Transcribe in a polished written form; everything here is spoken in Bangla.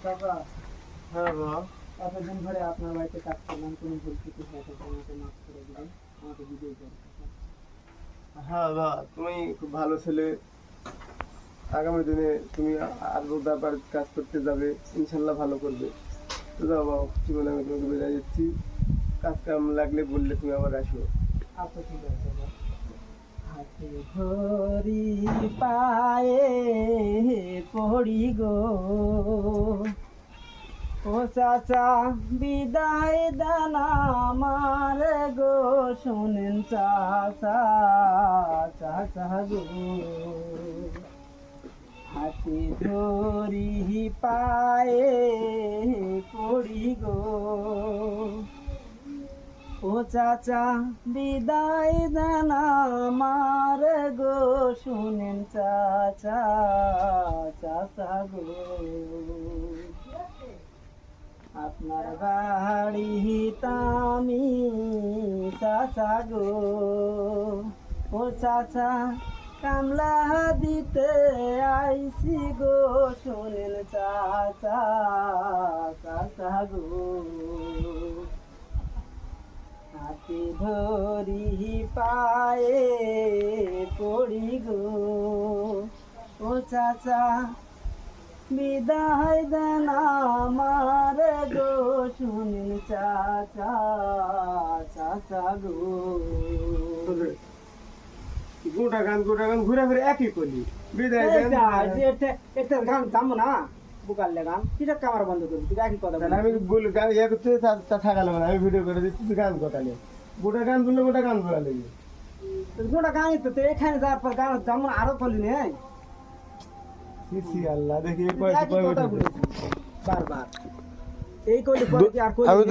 বাবা, হ্যাঁ বাবা। এতদিন ধরে আপনার বাড়িতে কাজ করলাম, কোনো ভুল ত্রুটি হয়ে থাকলে আমাকে মাফ করে দিবেন, আমাকে বিদায় করে দিবেন। হ্যাঁ বাবা, তুমি খুব ভালো ছেলে। আগামী দিনে তুমি আরো ব্যাপার কাজ করতে যাবে, ইনশাল্লাহ ভালো করবে। তো যাও বাবা, জীবনে আমি তোমাকে বিদায় দিচ্ছি। কাজ কাম লাগলে বললে তুমি আবার আসো। আচ্ছা ঠিক আছে বাবা। হাতে ধরি পায়ে পড়ি গো, ও চাচা বিদায় দেন আমার গো, শুনেন চাচা, চাচা গো। হাতে ধরি পায়ে পড়ি গো, ও চাচা বিদায় দেন আমার গো, শুনেন চাচা, চাচা গো। আপনার বাড়িতে আমি চাচা গো, ও চাচা কামলা দিতে আইসি গো, শুনেন চাচা, চাচা গো। হাতে ধরি পায়ে পড়ি গো, ও চাচা বিদায় দেন আমার গো, শুনিন চাচা, চাচা গো। গোটা গান ঘুরে ফিরে একই করলি। বিদায় দেন। একটা গান গাম না, বুকালে গান কিটা কামার বন্ধ করবি, তুই একই কথা তাহলে আমি বলি গান ইয়ে করতে থাকালাম না, আমি ভিডিও করে দিচ্ছি, তুই গান কথা নেই। গোটা গান বললে গোটা গান বলা লাগবে। গোটা গান তো এখানে যাওয়ার পর গান যেমন আরো করলি নেই, ছি আল্লাহ, দেখি একই কথা বলেছি বারবার। এই করলি আর আমি তো